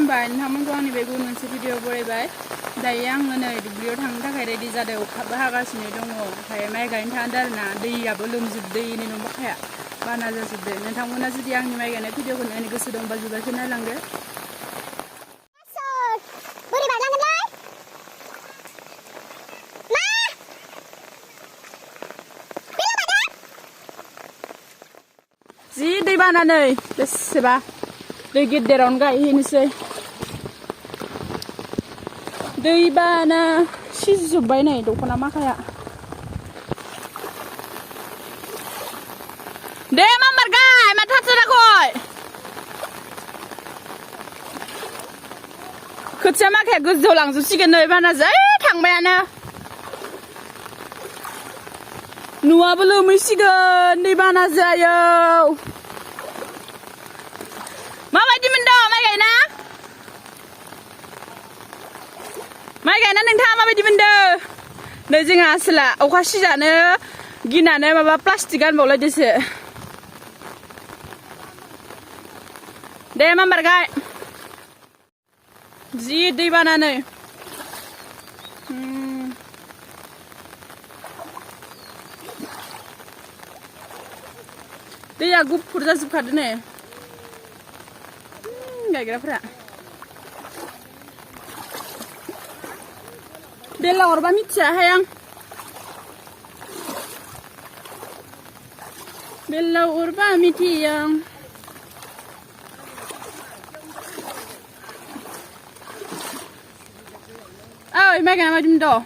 खुलुमबाय नोंथांमोनखौ आंनि बे गुबुन मोनसे भिडिअ बरायबाय दायो आङो नै दुब्लियाव थांनो थाखाय रेडि जादों अखाबो हागासिनो दङ ओमफ्राय माइ गायनो थांदों आरोना दैयाबो लोमजोबदों नै न' माखाया बाना जाजोबदों नोंथांमोना जुदि आंनि माइ गायनाय भिडिअखौ नायनो गोसो दंबा जुगाखौ नायलांदो जि दै बाना नै बेसेबा दै गिदिरावनो गायहैनोसै दै बाना सिजोब्बाय नै दख'ना माखाया दे मामार गाय माथो थाथाराखै खोथिया माखाया गोजौआव लांजोबसिगोन नै बाना जै थांबायानो न'आबो लोमहैसिगोन दै बाना जायो माबायदि मोनदों माइ गायना नोंथाङा माबायदि मोनदों नै जोंहा आसोला अखा सिजानो गिनानै माबा प्लास्टिक गानबावलायदोसो दे मामार गाय जि दै बाना नै दैया गुफुर जाजोबखादों नै गायग्राफोरा बेला हरबा मिथियाहाय आं बेला हरबा मिथिया ओइ माइ गायना माबायदि मोनदों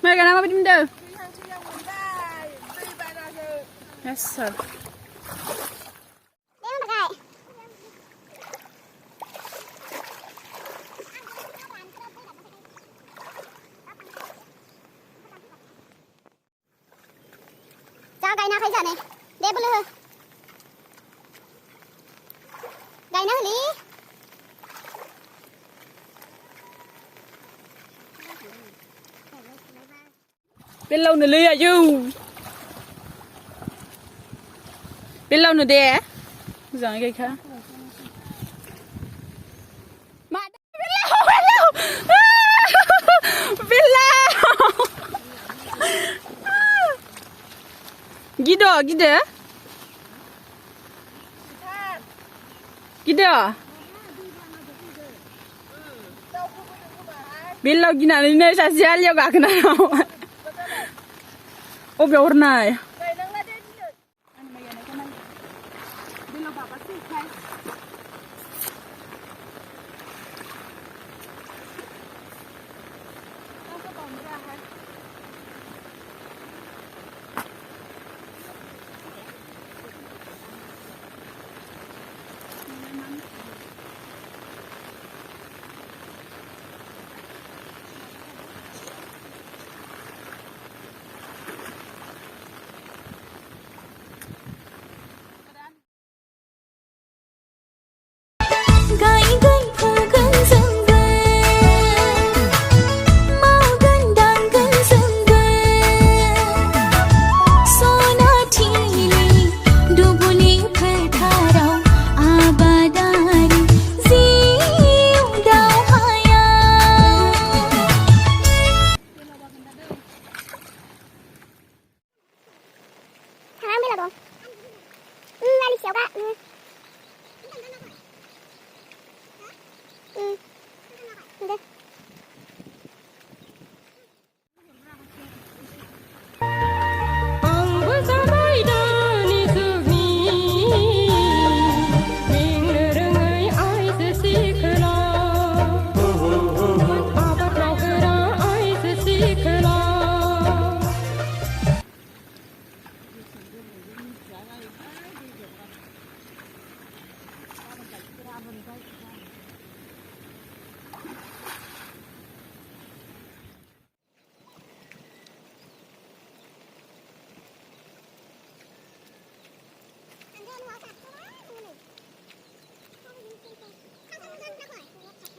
माइ गायना माबायदि मोनदों yes sir गायना खाय जाने दे बोलो गायना हलि बेलावनो लै आयौ बेलावनो दे मोजाङै गायखा Gido, gido, gido. Belau gina ni nih sasial ya gak kena. Oh biar nai.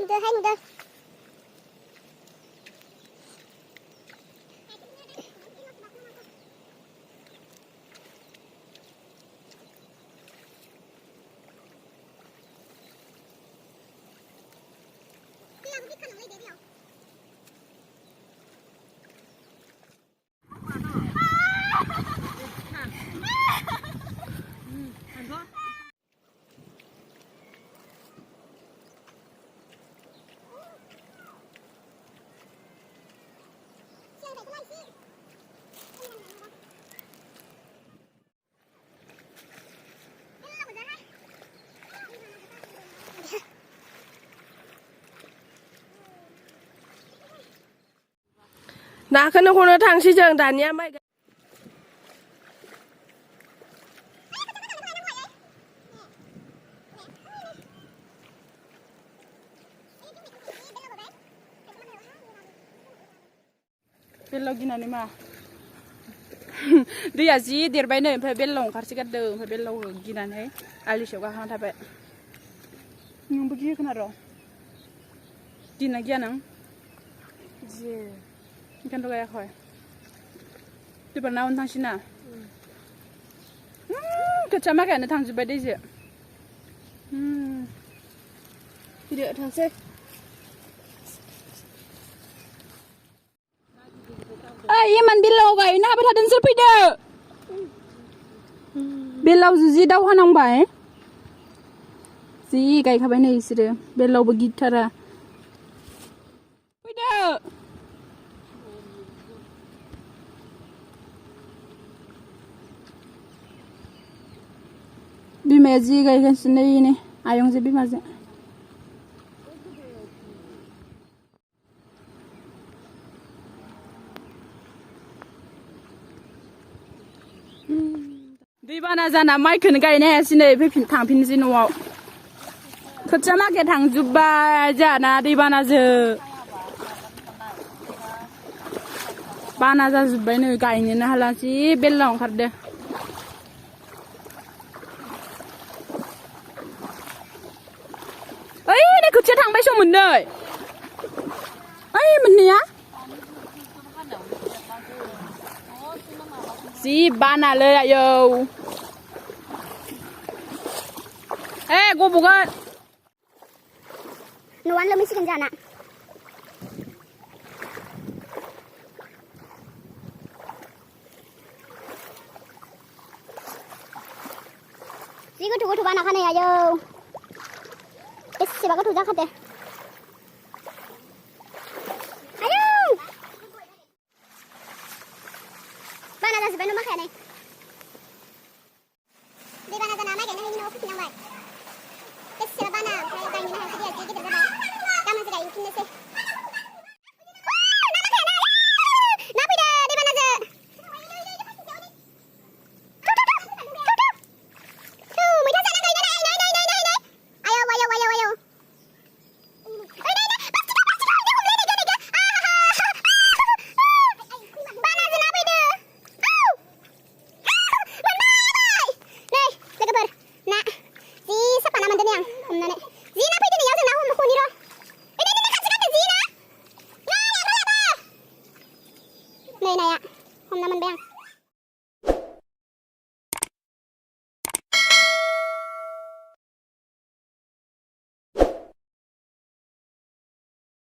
Mudah hai mudah. नाखौनो थांसै जों दानिया माइ बेल्लाव गिनानै मा दैया जि देरबायनो ओमफ्राय बेल्लाव ओंखारसोगारदों ओमफ्राय बेल्लाव गिनानै आलि सायाव गाखोना थाबाय नोंबो गियो खोना र' गिना गिया नों गियो ओंखायनोथ' गायाखै एबार ना हमनो थांसै ना खोथिया माखायानो थांजोब्बाय दैजों फैदो थांसै ओइ इमान बेल्लाव गायनो हाबाय थादों नोंसोर फैदो बेल्लाव जि दावहा नांबाय जि गायखाबाय नै बिसोरो बेल्लावबो गिथारा फैदो बिमाया जि गायगासिनो नै आयंजों बिमाजों दैबाना जाना माइखौनो गायनो हायासै नै थांफिननोसै न'आव खोथिया माखाया थांजोब्बाय जोंहाना दैबानाजों बाना जाजोब्बाय नै गायनोनो हाला जि बेल्लाव ओंखारदो ओइ नै खोथिया थांबाय सम मोननै ओइ मोननैया जि बानालै आयौ गबगोन न'आनो लोमहैसिगोन जाना जि गोथौ गोथौ बाना खानाय आयौ बेसेबा गोथौ जाखादो आयौ बाना जाजोब्बाय न' माखाया नै दैबाना जाना माइ गायनो हायि न'आव फैफिननांबाय बेसेबा बाना ओमफ्राय गायनोनो हायासै दैया जि गिदिर जाबाय गाबोनसो गायफिननोसै